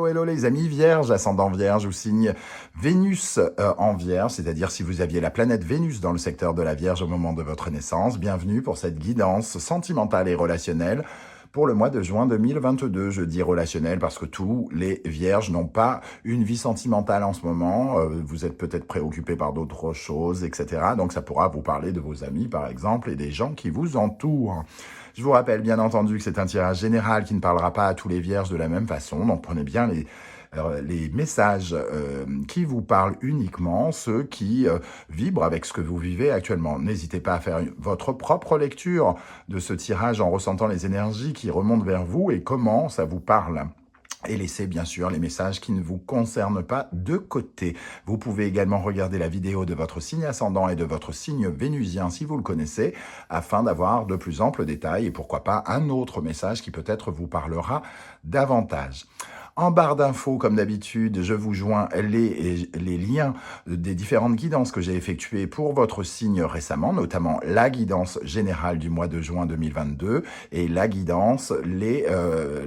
Hello, hello les amis vierges, ascendant vierge ou signe Vénus en vierge, c'est-à-dire si vous aviez la planète Vénus dans le secteur de la Vierge au moment de votre naissance, bienvenue pour cette guidance sentimentale et relationnelle pour le mois de juin 2022. Je dis relationnel parce que tous les vierges n'ont pas une vie sentimentale en ce moment, vous êtes peut-être préoccupés par d'autres choses, etc. Donc ça pourra vous parler de vos amis par exemple et des gens qui vous entourent. Je vous rappelle bien entendu que c'est un tirage général qui ne parlera pas à tous les vierges de la même façon, donc prenez bien les messages qui vous parlent uniquement, ceux qui vibrent avec ce que vous vivez actuellement. N'hésitez pas à faire votre propre lecture de ce tirage en ressentant les énergies qui remontent vers vous et comment ça vous parle. Et laissez bien sûr les messages qui ne vous concernent pas de côté. Vous pouvez également regarder la vidéo de votre signe ascendant et de votre signe vénusien si vous le connaissez, afin d'avoir de plus amples détails et pourquoi pas un autre message qui peut-être vous parlera davantage. En barre d'infos, comme d'habitude, je vous joins les liens des différentes guidances que j'ai effectuées pour votre signe récemment, notamment la guidance générale du mois de juin 2022 et la guidance, les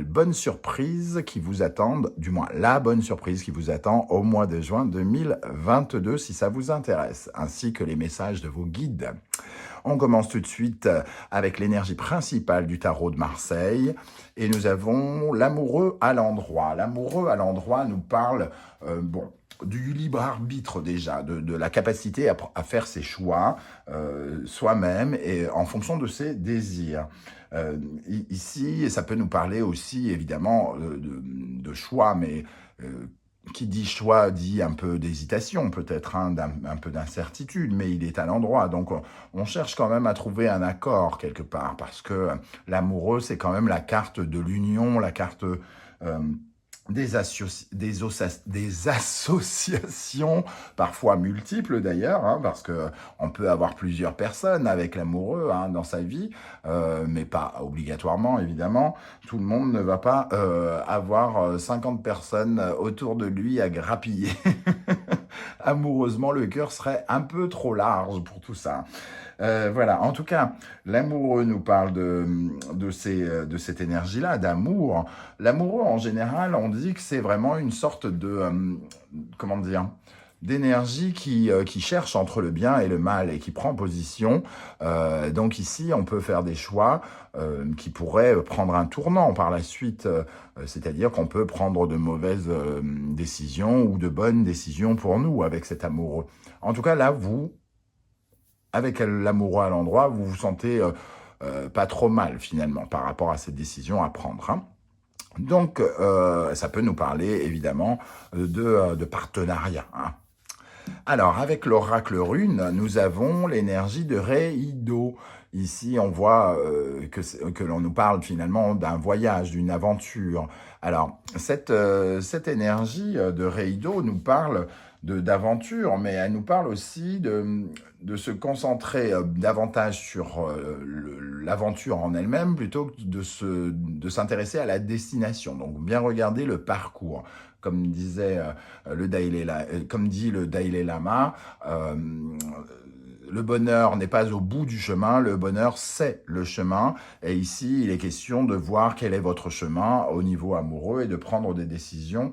bonnes surprises qui vous attendent, du moins la bonne surprise qui vous attend au mois de juin 2022 si ça vous intéresse, ainsi que les messages de vos guides. On commence tout de suite avec l'énergie principale du tarot de Marseille et nous avons l'amoureux à l'endroit. L'amoureux à l'endroit nous parle du libre arbitre déjà, de la capacité à faire ses choix soi-même et en fonction de ses désirs. Ici, ça peut nous parler aussi évidemment de choix, mais qui dit choix dit un peu d'hésitation peut-être, un peu d'incertitude, mais il est à l'endroit. Donc on cherche quand même à trouver un accord quelque part, parce que l'amoureux, c'est quand même la carte de l'union, la carte des associations, parfois multiples d'ailleurs, parce que on peut avoir plusieurs personnes avec l'amoureux dans sa vie, mais pas obligatoirement évidemment. Tout le monde ne va pas avoir 50 personnes autour de lui à grappiller. Amoureusement, le cœur serait un peu trop large pour tout ça. Voilà, en tout cas, l'amoureux nous parle de cette énergie-là, d'amour. L'amoureux, en général, on dit que c'est vraiment une sorte de, comment dire, d'énergie qui cherche entre le bien et le mal et qui prend position. Donc ici, on peut faire des choix qui pourraient prendre un tournant par la suite, c'est-à-dire qu'on peut prendre de mauvaises décisions ou de bonnes décisions pour nous avec cet amoureux. En tout cas, là, vous, avec l'amoureux à l'endroit, vous vous sentez pas trop mal finalement par rapport à cette décision à prendre. Donc, ça peut nous parler évidemment de partenariat. Alors, avec l'oracle rune, nous avons l'énergie de Rei-Do. Ici, on voit que l'on nous parle finalement d'un voyage, d'une aventure. Alors, cette énergie de Rei-Do nous parle d'aventure, mais elle nous parle aussi de se concentrer davantage sur l'aventure en elle-même plutôt que de s'intéresser à la destination. Donc, bien regarder le parcours. Comme disait comme dit le Dalai Lama, le bonheur n'est pas au bout du chemin, le bonheur c'est le chemin. Et ici, il est question de voir quel est votre chemin au niveau amoureux et de prendre des décisions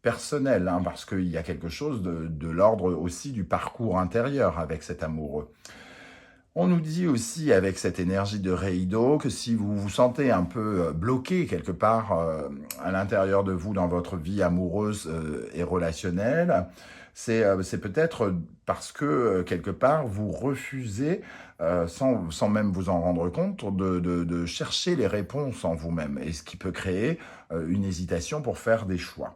personnelles, parce qu'il y a quelque chose de l'ordre aussi du parcours intérieur avec cet amoureux. On nous dit aussi avec cette énergie de Rei-Do que si vous vous sentez un peu bloqué quelque part à l'intérieur de vous dans votre vie amoureuse et relationnelle, c'est peut-être parce que quelque part vous refusez, sans même vous en rendre compte, de chercher les réponses en vous-même, et ce qui peut créer une hésitation pour faire des choix.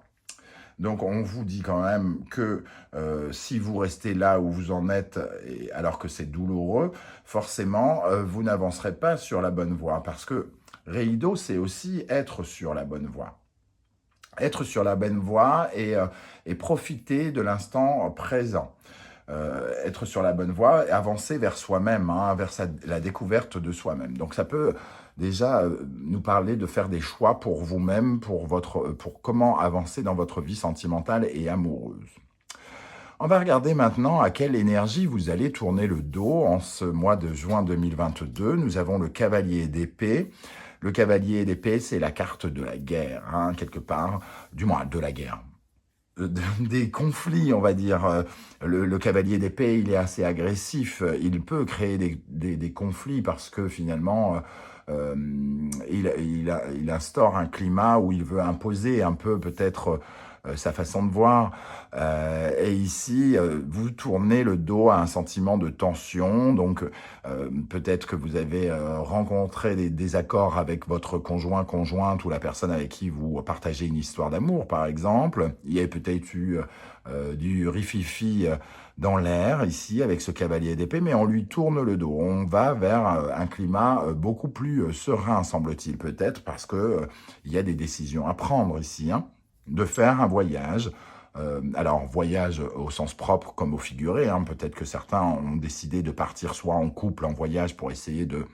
Donc, on vous dit quand même que si vous restez là où vous en êtes, alors que c'est douloureux, forcément, vous n'avancerez pas sur la bonne voie. Parce que Rei-Do, c'est aussi être sur la bonne voie. Être sur la bonne voie et profiter de l'instant présent. Être sur la bonne voie et avancer vers soi-même, vers la découverte de soi-même. Donc, ça peut déjà nous parler de faire des choix pour vous-même, pour comment avancer dans votre vie sentimentale et amoureuse. On va regarder maintenant à quelle énergie vous allez tourner le dos en ce mois de juin 2022. Nous avons le cavalier d'épée, Le cavalier d'épée, c'est la carte de la guerre, hein, quelque part, du moins de la guerre. Des conflits, on va dire. Le cavalier d'épée, il est assez agressif. Il peut créer des conflits parce que finalement, il instaure un climat où il veut imposer un peu peut-être sa façon de voir. Et ici, vous tournez le dos à un sentiment de tension. Donc, peut-être que vous avez rencontré des désaccords avec votre conjoint, conjointe ou la personne avec qui vous partagez une histoire d'amour, par exemple. Il y a peut-être eu du rififi dans l'air, ici, avec ce cavalier d'épée, mais on lui tourne le dos. On va vers un climat beaucoup plus serein, semble-t-il, peut-être, parce que il y a des décisions à prendre ici, hein, de faire un voyage. Alors, voyage au sens propre comme au figuré, hein. Peut-être que certains ont décidé de partir soit en couple, en voyage, pour essayer de,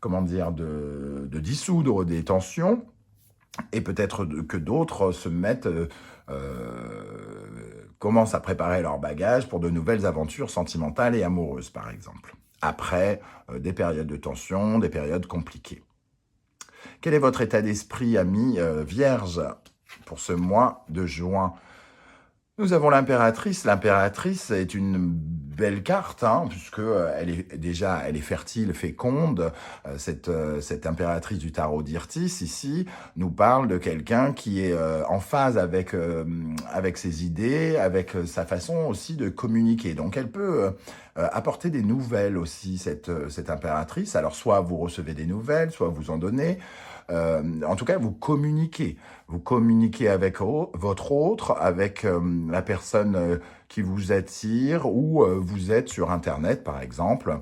comment dire, de dissoudre des tensions, et peut-être que d'autres se mettent, commencent à préparer leur bagage pour de nouvelles aventures sentimentales et amoureuses, par exemple. Après des périodes de tension, des périodes compliquées. Quel est votre état d'esprit, ami Vierge, pour ce mois de juin? Nous avons l'impératrice. L'impératrice est une belle carte, hein, puisque elle est fertile, féconde. Cette impératrice du tarot d'Irtis, ici, nous parle de quelqu'un qui est en phase avec ses idées, avec sa façon aussi de communiquer. Donc, elle peut apporter des nouvelles aussi, cette impératrice. Alors, soit vous recevez des nouvelles, soit vous en donnez. En tout cas, vous communiquez. Vous communiquez avec votre autre, avec la personne qui vous attire, ou vous êtes sur Internet, par exemple,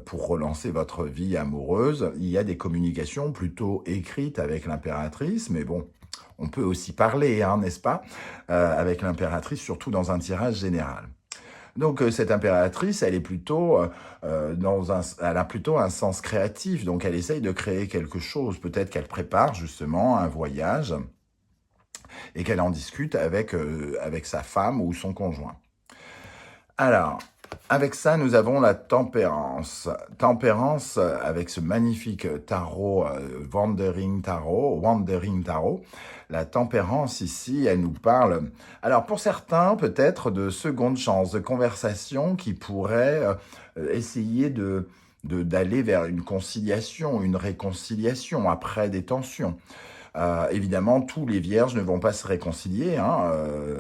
pour relancer votre vie amoureuse. Il y a des communications plutôt écrites avec l'impératrice, mais bon, on peut aussi parler, hein, n'est-ce pas, avec l'impératrice, surtout dans un tirage général. Donc cette impératrice, elle est plutôt elle a plutôt un sens créatif. Donc elle essaye de créer quelque chose. Peut-être qu'elle prépare justement un voyage et qu'elle en discute avec sa femme ou son conjoint. Alors, avec ça, nous avons la tempérance. Tempérance avec ce magnifique tarot, Wandering Tarot. La tempérance ici, elle nous parle, alors pour certains, peut-être de seconde chance, de conversation qui pourrait essayer d'aller vers une conciliation, une réconciliation après des tensions. Évidemment, tous les vierges ne vont pas se réconcilier, hein.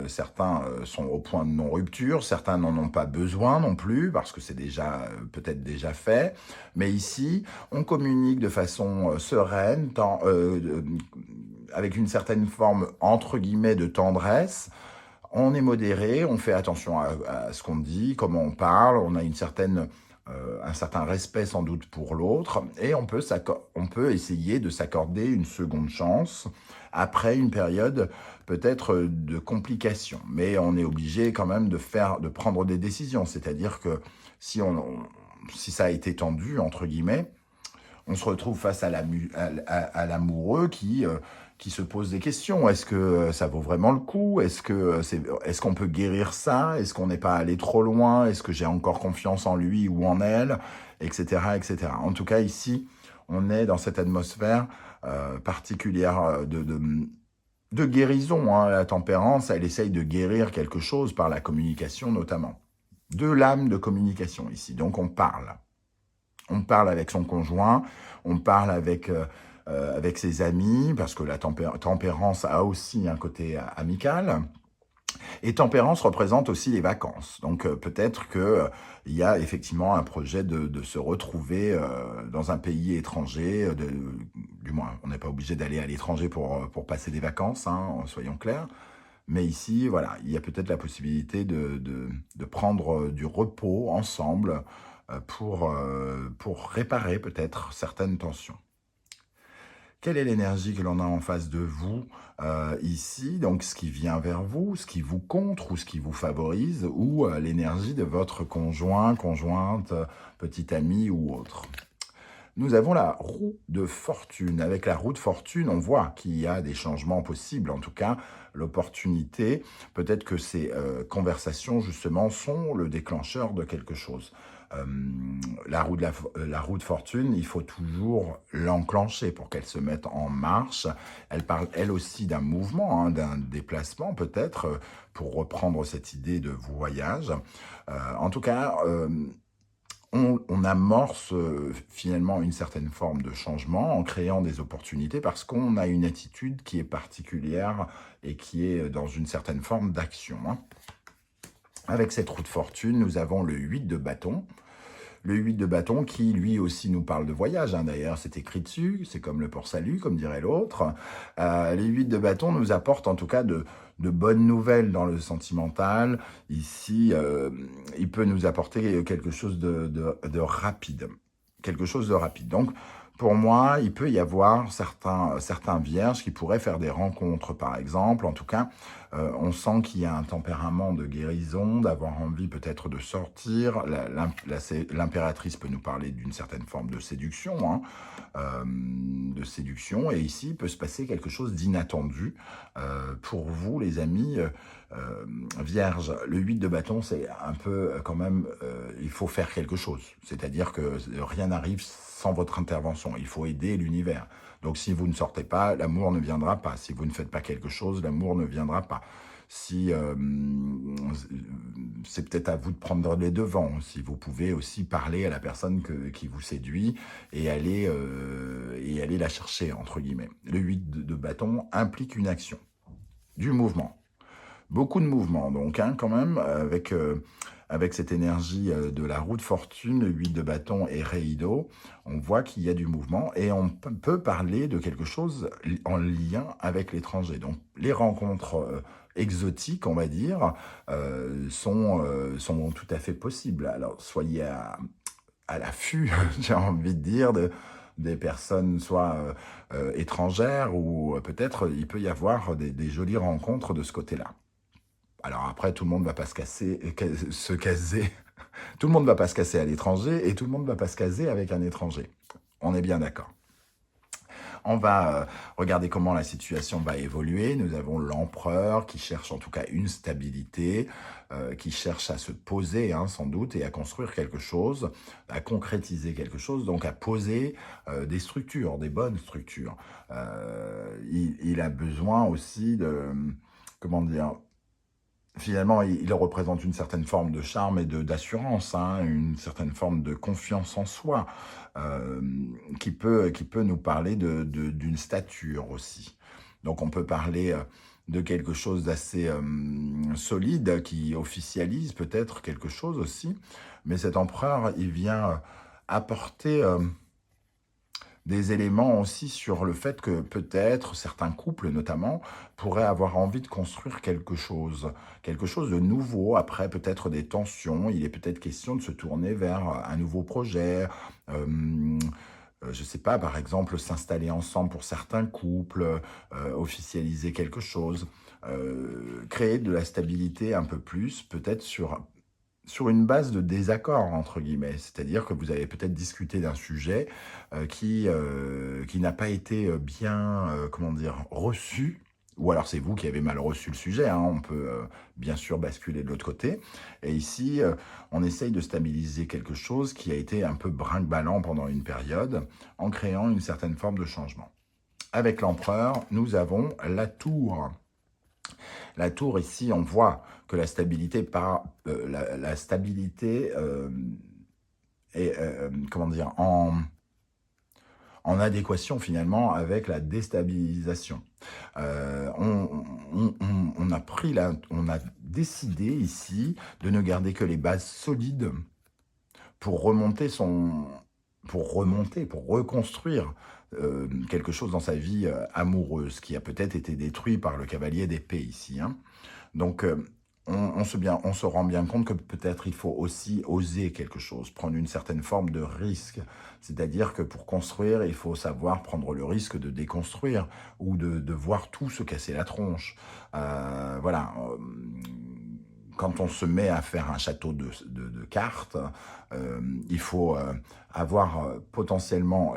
Certains sont au point de non-rupture, certains n'en ont pas besoin non plus, parce que c'est déjà peut-être déjà fait. Mais ici, on communique de façon sereine, avec une certaine forme, entre guillemets, de tendresse. On est modéré, on fait attention à ce qu'on dit, comment on parle, on a un certain respect sans doute pour l'autre, et on peut essayer de s'accorder une seconde chance après une période peut-être de complications. Mais on est obligé quand même de prendre des décisions, c'est-à-dire que si ça a été tendu, entre guillemets, on se retrouve face à l'amoureux qui se pose des questions. Est-ce que ça vaut vraiment le coup? Est-ce qu'on peut guérir ça? Est-ce qu'on n'est pas allé trop loin? Est-ce que j'ai encore confiance en lui ou en elle? Etc., etc. En tout cas, ici, on est dans cette atmosphère particulière de guérison, hein. La tempérance, elle essaye de guérir quelque chose par la communication notamment. De l'âme de communication ici. Donc on parle. On parle avec son conjoint, on parle avec ses amis, parce que la tempérance a aussi un côté amical. Et tempérance représente aussi les vacances. Donc peut-être qu'il y a effectivement un projet de se retrouver dans un pays étranger. Du moins, on n'est pas obligé d'aller à l'étranger pour passer des vacances, hein, soyons clairs. Mais ici, voilà, il y a peut-être la possibilité de prendre du repos ensemble pour réparer peut-être certaines tensions. Quelle est l'énergie que l'on a en face de vous ici? Donc, ce qui vient vers vous, ce qui vous contre ou ce qui vous favorise, ou l'énergie de votre conjoint, conjointe, petit ami ou autre. Nous avons la roue de fortune. Avec la roue de fortune, on voit qu'il y a des changements possibles. En tout cas, l'opportunité, peut-être que ces conversations, justement, sont le déclencheur de quelque chose. La roue de fortune, il faut toujours l'enclencher pour qu'elle se mette en marche. Elle parle, elle aussi, d'un mouvement, hein, d'un déplacement peut-être, pour reprendre cette idée de voyage. En tout cas, on amorce finalement une certaine forme de changement en créant des opportunités parce qu'on a une attitude qui est particulière et qui est dans une certaine forme d'action, hein. Avec cette roue de fortune, nous avons le 8 de bâton. Le 8 de bâton qui, lui aussi, nous parle de voyage, hein. D'ailleurs, c'est écrit dessus, c'est comme le port-salut, comme dirait l'autre. Les 8 de bâton nous apportent en tout cas de bonnes nouvelles dans le sentimental. Ici, il peut nous apporter quelque chose de rapide. Quelque chose de rapide. Donc, pour moi, il peut y avoir certains vierges qui pourraient faire des rencontres, par exemple. En tout cas, on sent qu'il y a un tempérament de guérison, d'avoir envie peut-être de sortir. L'impératrice peut nous parler d'une certaine forme de séduction, hein, et ici, il peut se passer quelque chose d'inattendu pour vous, les amis. Vierge, le 8 de bâton, c'est un peu quand même, il faut faire quelque chose. C'est-à-dire que rien n'arrive sans votre intervention. Il faut aider l'univers. Donc si vous ne sortez pas, l'amour ne viendra pas. Si vous ne faites pas quelque chose, l'amour ne viendra pas. Si c'est peut-être à vous de prendre les devants. Si vous pouvez aussi parler à la personne qui vous séduit et aller la chercher, entre guillemets. Le 8 de bâton implique une action, du mouvement. Beaucoup de mouvements, donc, hein, quand même, avec cette énergie de la roue de fortune, le 8 de bâton et Reido, on voit qu'il y a du mouvement et on peut parler de quelque chose en lien avec l'étranger. Donc, les rencontres exotiques, on va dire, sont tout à fait possibles. Alors, soyez à l'affût, j'ai envie de dire, des personnes soit étrangères ou peut-être il peut y avoir des jolies rencontres de ce côté-là. Alors après, tout le monde ne va pas se caser. Tout le monde ne va pas se casser à l'étranger et tout le monde ne va pas se caser avec un étranger. On est bien d'accord. On va regarder comment la situation va évoluer. Nous avons l'empereur qui cherche en tout cas une stabilité, qui cherche à se poser, hein, sans doute, et à construire quelque chose, à concrétiser quelque chose, donc à poser des structures, des bonnes structures. Il a besoin aussi de, comment dire, finalement, il représente une certaine forme de charme et d'assurance, hein, une certaine forme de confiance en soi, qui peut nous parler d'une stature aussi. Donc on peut parler de quelque chose d'assez solide, qui officialise peut-être quelque chose aussi, mais cet empereur, il vient apporter des éléments aussi sur le fait que peut-être certains couples notamment pourraient avoir envie de construire quelque chose de nouveau, après peut-être des tensions. Il est peut-être question de se tourner vers un nouveau projet, je ne sais pas, par exemple s'installer ensemble pour certains couples, officialiser quelque chose, créer de la stabilité un peu plus, peut-être sur une base de désaccord, entre guillemets. C'est-à-dire que vous avez peut-être discuté d'un sujet qui n'a pas été bien, comment dire, reçu, ou alors c'est vous qui avez mal reçu le sujet, hein. On peut bien sûr basculer de l'autre côté. Et ici, on essaye de stabiliser quelque chose qui a été un peu brinque-ballant pendant une période, en créant une certaine forme de changement. Avec l'empereur, nous avons la tour. La tour, ici, on voit que la stabilité est, comment dire, en adéquation finalement avec la déstabilisation. On a décidé ici de ne garder que les bases solides pour reconstruire quelque chose dans sa vie amoureuse qui a peut-être été détruit par le cavalier d'épée ici, hein. Donc, on se rend bien compte que peut-être il faut aussi oser quelque chose, prendre une certaine forme de risque. C'est-à-dire que pour construire, il faut savoir prendre le risque de déconstruire ou de voir tout se casser la tronche. Voilà. Quand on se met à faire un château de cartes, il faut avoir potentiellement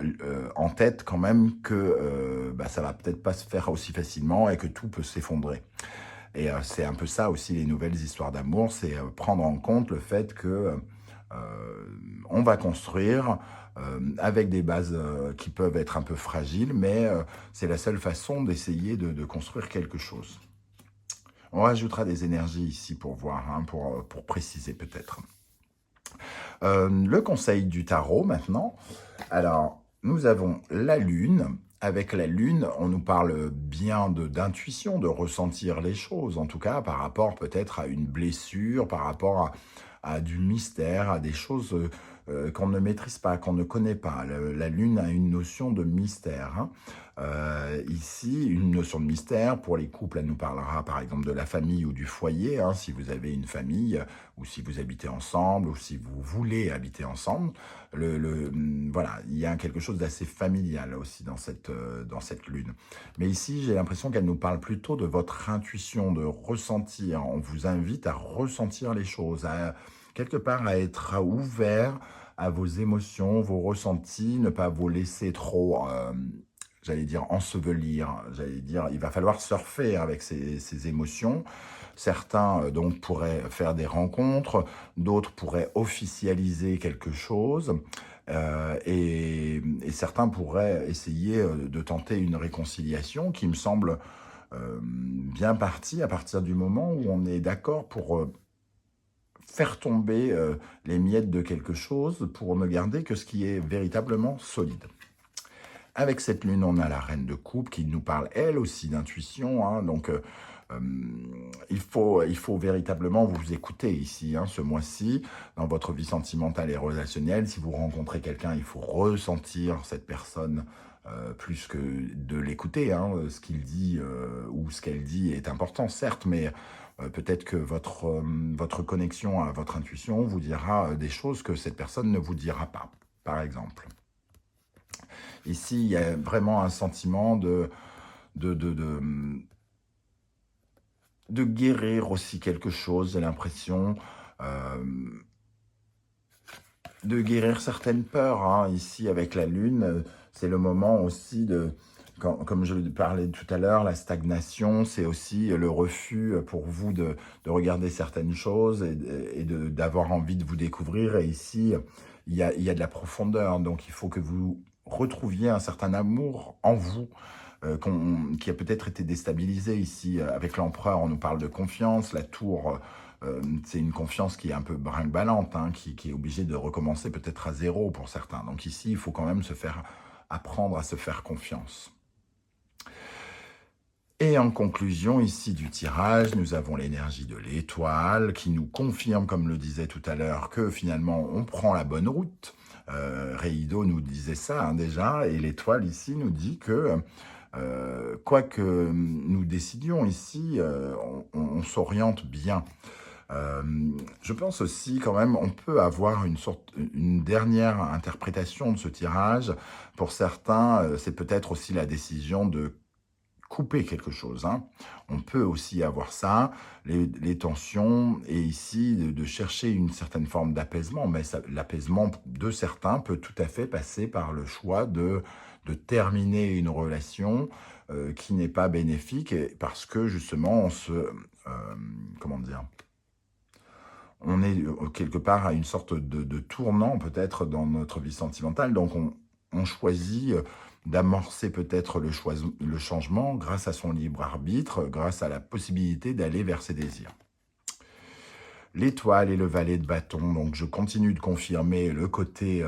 en tête quand même que ça va peut-être pas se faire aussi facilement et que tout peut s'effondrer. Et c'est un peu ça aussi les nouvelles histoires d'amour, c'est prendre en compte le fait que On va construire avec des bases qui peuvent être un peu fragiles, mais c'est la seule façon d'essayer de construire quelque chose. On rajoutera des énergies ici pour voir, hein, pour préciser peut-être. Le conseil du tarot maintenant. Alors, nous avons la lune. Avec la lune, on nous parle bien d'intuition, de ressentir les choses, en tout cas par rapport peut-être à une blessure, par rapport à du mystère, à des choses qu'on ne maîtrise pas, qu'on ne connaît pas. La lune a une notion de mystère, hein. Ici, une notion de mystère, pour les couples, elle nous parlera par exemple de la famille ou du foyer, hein, si vous avez une famille, ou si vous habitez ensemble, ou si vous voulez habiter ensemble. Voilà, il y a quelque chose d'assez familial aussi dans cette lune. Mais ici, j'ai l'impression qu'elle nous parle plutôt de votre intuition, de ressentir. On vous invite à ressentir les choses, quelque part à être ouvert à vos émotions, vos ressentis, ne pas vous laisser trop, j'allais dire, ensevelir. J'allais dire, il va falloir surfer avec ces émotions. Certains donc pourraient faire des rencontres, d'autres pourraient officialiser quelque chose, et certains pourraient essayer de tenter une réconciliation qui me semble bien partie à partir du moment où on est d'accord pour faire tomber les miettes de quelque chose pour ne garder que ce qui est véritablement solide. Avec cette lune, on a la reine de coupe qui nous parle elle aussi d'intuition, hein, donc il faut véritablement vous écouter ici, hein, ce mois-ci, dans votre vie sentimentale et relationnelle. Si vous rencontrez quelqu'un, il faut ressentir cette personne plus que de l'écouter, hein. Ce qu'il dit ou ce qu'elle dit est important, certes, mais peut-être que votre connexion à votre intuition vous dira des choses que cette personne ne vous dira pas, par exemple. Ici, il y a vraiment un sentiment de guérir aussi quelque chose, j'ai l'impression, de guérir certaines peurs, hein. Ici, avec la lune, c'est le moment aussi comme je parlais tout à l'heure, la stagnation, c'est aussi le refus pour vous de regarder certaines choses et d'avoir envie de vous découvrir. Et ici, il y a de la profondeur, donc il faut que vous retrouviez un certain amour en vous, qui a peut-être été déstabilisé ici. Avec l'empereur, on nous parle de confiance. La tour, c'est une confiance qui est un peu brinque-ballante, hein, qui est obligée de recommencer peut-être à zéro pour certains. Donc ici, il faut quand même apprendre à se faire confiance. Et en conclusion ici du tirage, nous avons l'énergie de l'étoile qui nous confirme, comme le disait tout à l'heure, que finalement on prend la bonne route. Reido nous disait ça, hein, déjà, et l'étoile ici nous dit que quoi que nous décidions ici, on s'oriente bien. Je pense aussi quand même, on peut avoir une dernière interprétation de ce tirage. Pour certains, c'est peut-être aussi la décision de couper quelque chose, hein. On peut aussi avoir ça, les tensions, et ici de chercher une certaine forme d'apaisement, mais l'apaisement de certains peut tout à fait passer par le choix de terminer une relation qui n'est pas bénéfique, parce que justement comment dire, on est quelque part à une sorte de tournant peut-être dans notre vie sentimentale, donc on choisit d'amorcer peut-être le changement grâce à son libre arbitre, grâce à la possibilité d'aller vers ses désirs. L'étoile et le valet de bâton, donc je continue de confirmer le côté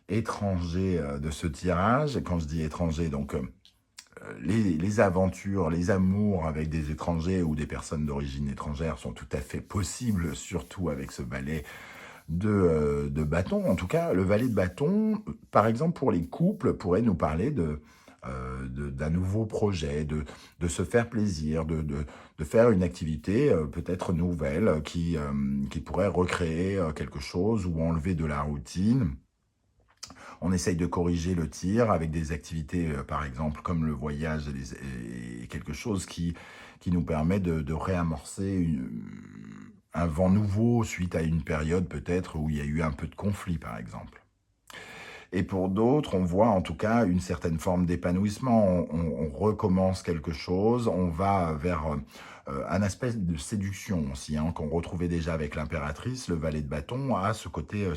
étranger de ce tirage. Et quand je dis étranger, donc les aventures, les amours avec des étrangers ou des personnes d'origine étrangère sont tout à fait possibles, surtout avec ce valet de bâton. En tout cas, le valet de bâton, par exemple pour les couples, pourrait nous parler d'un nouveau projet, de se faire plaisir, de faire une activité peut-être nouvelle qui pourrait recréer quelque chose ou enlever de la routine. On essaye de corriger le tir avec des activités, par exemple, comme le voyage et quelque chose qui nous permet de réamorcer un vent nouveau suite à une période peut-être où il y a eu un peu de conflit, par exemple. Et pour d'autres, on voit en tout cas une certaine forme d'épanouissement. On recommence quelque chose, on va vers un aspect de séduction aussi, hein, qu'on retrouvait déjà avec l'impératrice. Le valet de bâton a ce côté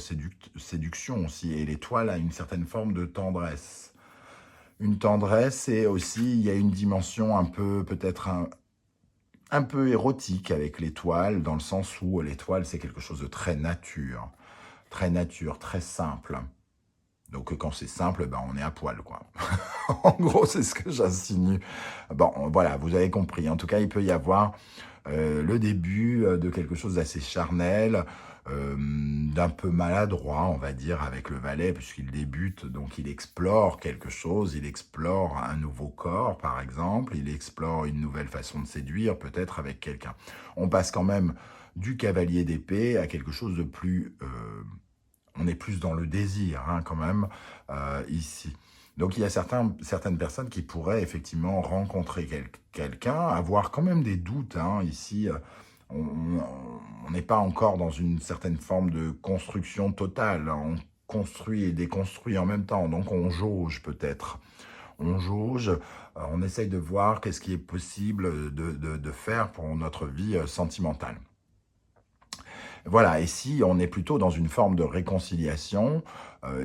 séduction aussi. Et l'étoile a une certaine forme de tendresse. Une tendresse et aussi il y a une dimension un peu, peut-être un peu érotique avec l'étoile, dans le sens où l'étoile c'est quelque chose de très nature, très simple. Donc quand c'est simple, ben, on est à poil, quoi. En gros, c'est ce que j'insinue. Bon, voilà, vous avez compris. En tout cas, il peut y avoir le début de quelque chose d'assez charnel, d'un peu maladroit, on va dire, avec le valet, puisqu'il débute, donc il explore quelque chose, il explore un nouveau corps, par exemple, il explore une nouvelle façon de séduire, peut-être avec quelqu'un. On passe quand même du cavalier d'épée à quelque chose de plus... on est plus dans le désir, hein, quand même, ici. Donc, il y a certaines personnes qui pourraient effectivement rencontrer quelqu'un, avoir quand même des doutes, hein, ici. On n'est pas encore dans une certaine forme de construction totale. On construit et déconstruit en même temps. Donc, on jauge peut-être. On jauge, on essaye de voir qu'est-ce qui est possible de faire pour notre vie sentimentale. Voilà, et si on est plutôt dans une forme de réconciliation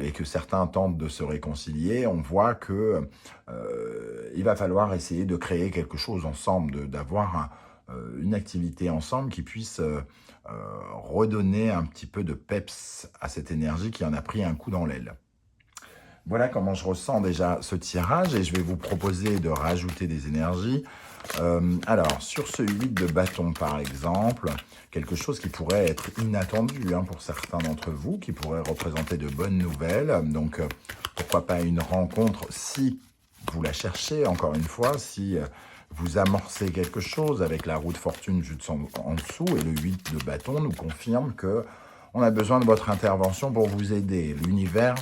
et que certains tentent de se réconcilier, on voit que il va falloir essayer de créer quelque chose ensemble, d'avoir une activité ensemble qui puisse redonner un petit peu de peps à cette énergie qui en a pris un coup dans l'aile. Voilà comment je ressens déjà ce tirage et je vais vous proposer de rajouter des énergies. Alors, sur ce 8 de bâton, par exemple, quelque chose qui pourrait être inattendu, hein, pour certains d'entre vous, qui pourrait représenter de bonnes nouvelles. Donc, pourquoi pas une rencontre si vous la cherchez, encore une fois, si vous amorcez quelque chose avec la roue de fortune juste en dessous, et le 8 de bâton nous confirme que on a besoin de votre intervention pour vous aider. L'univers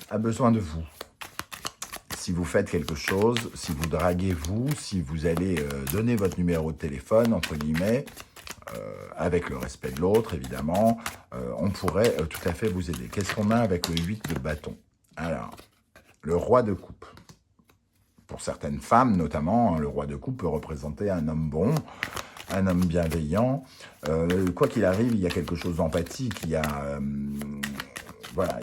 a besoin de vous. Si vous faites quelque chose, si vous draguez vous, si vous allez donner votre numéro de téléphone, entre guillemets, avec le respect de l'autre, évidemment, on pourrait tout à fait vous aider. Qu'est-ce qu'on a avec le 8 de bâton? Alors, le roi de coupe. Pour certaines femmes, notamment, hein, le roi de coupe peut représenter un homme bon, un homme bienveillant. Quoi qu'il arrive, il y a quelque chose d'empathique, il y a... voilà,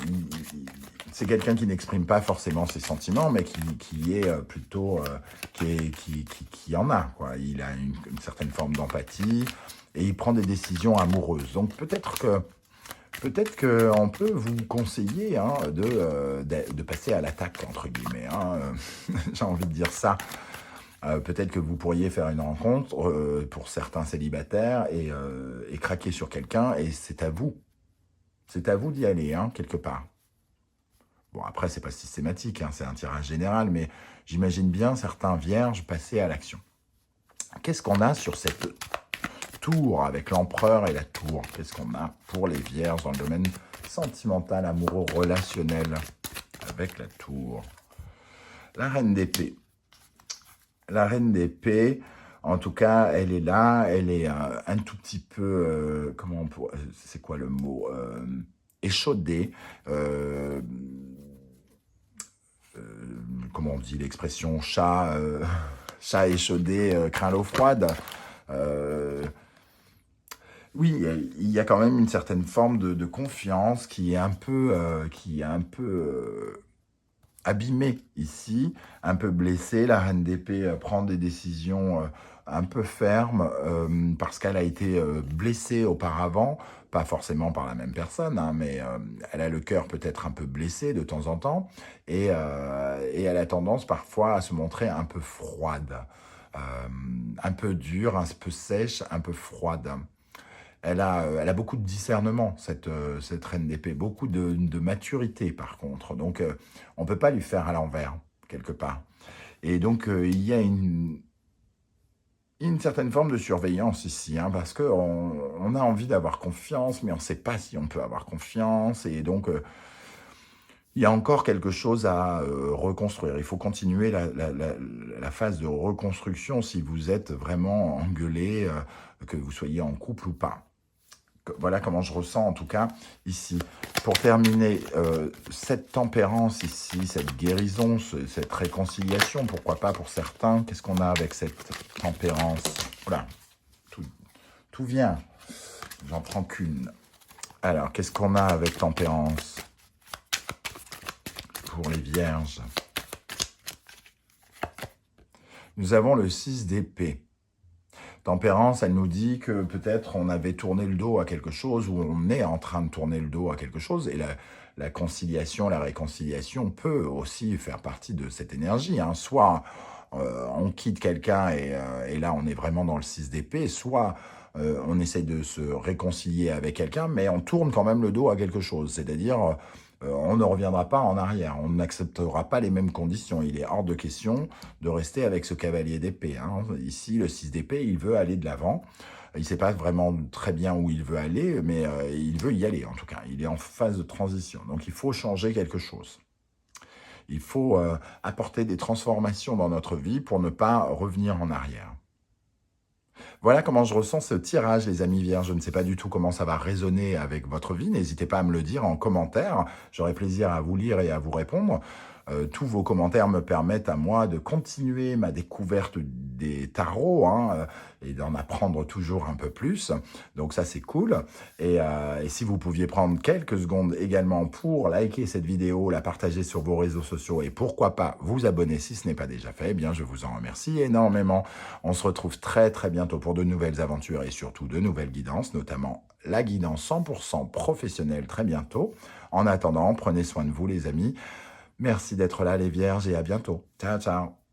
c'est quelqu'un qui n'exprime pas forcément ses sentiments, mais qui est plutôt... qui en a, quoi. Il a une certaine forme d'empathie et il prend des décisions amoureuses. Donc peut-être qu'on peut vous conseiller, hein, de passer à l'attaque, entre guillemets. Hein. J'ai envie de dire ça. Peut-être que vous pourriez faire une rencontre pour certains célibataires et craquer sur quelqu'un, et c'est à vous. C'est à vous d'y aller, hein, quelque part. Bon, après, c'est pas systématique, hein, c'est un tirage général, mais j'imagine bien certains vierges passer à l'action. Qu'est-ce qu'on a sur cette tour avec l'empereur et la tour? Qu'est-ce qu'on a pour les vierges dans le domaine sentimental, amoureux, relationnel avec la tour? La reine d'épée. La reine d'épée, en tout cas, elle est là, elle est un tout petit peu, comment on pourrait, c'est quoi le mot, échaudée, comment on dit l'expression, chat échaudé, craint l'eau froide. Oui, il y a quand même une certaine forme de confiance qui est un peu, abîmée ici, un peu blessée. La reine d'épée prend des décisions un peu fermes parce qu'elle a été blessée auparavant, pas forcément par la même personne, hein, mais elle a le cœur peut-être un peu blessé de temps en temps et elle a tendance parfois à se montrer un peu froide, un peu dure, un peu sèche, un peu froide. Elle a beaucoup de discernement, cette reine d'épée, beaucoup de maturité par contre. Donc, on ne peut pas lui faire à l'envers, quelque part. Et donc, il y a une certaine forme de surveillance ici, hein, parce qu'on a envie d'avoir confiance, mais on ne sait pas si on peut avoir confiance. Et donc, il y a encore quelque chose à reconstruire. Il faut continuer la phase de reconstruction si vous êtes vraiment engueulé, que vous soyez en couple ou pas. Voilà comment je ressens en tout cas ici. Pour terminer, cette tempérance ici, cette guérison, cette réconciliation, pourquoi pas pour certains, qu'est-ce qu'on a avec cette tempérance? Voilà, tout vient, j'en prends qu'une. Alors, qu'est-ce qu'on a avec tempérance pour les vierges? Nous avons le 6 d'épée. Tempérance, elle nous dit que peut-être on avait tourné le dos à quelque chose, ou on est en train de tourner le dos à quelque chose, et la conciliation, la réconciliation peut aussi faire partie de cette énergie. Hein. Soit on quitte quelqu'un et là on est vraiment dans le 6 d'épée, soit on essaie de se réconcilier avec quelqu'un, mais on tourne quand même le dos à quelque chose, c'est-à-dire on ne reviendra pas en arrière, on n'acceptera pas les mêmes conditions. Il est hors de question de rester avec ce cavalier d'épée. Hein. Ici, le 6 d'épée, il veut aller de l'avant. Il ne sait pas vraiment très bien où il veut aller, mais il veut y aller en tout cas. Il est en phase de transition, donc il faut changer quelque chose. Il faut apporter des transformations dans notre vie pour ne pas revenir en arrière. Voilà comment je ressens ce tirage, les amis vierges. Je ne sais pas du tout comment ça va résonner avec votre vie. N'hésitez pas à me le dire en commentaire. J'aurai plaisir à vous lire et à vous répondre. Tous vos commentaires me permettent à moi de continuer ma découverte des tarots et d'en apprendre toujours un peu plus. Donc ça, c'est cool. Et si vous pouviez prendre quelques secondes également pour liker cette vidéo, la partager sur vos réseaux sociaux et pourquoi pas vous abonner si ce n'est pas déjà fait, eh bien, je vous en remercie énormément. On se retrouve très très bientôt pour de nouvelles aventures et surtout de nouvelles guidances, notamment la guidance 100% professionnelle très bientôt. En attendant, prenez soin de vous les amis. Merci d'être là les vierges et à bientôt. Ciao, ciao.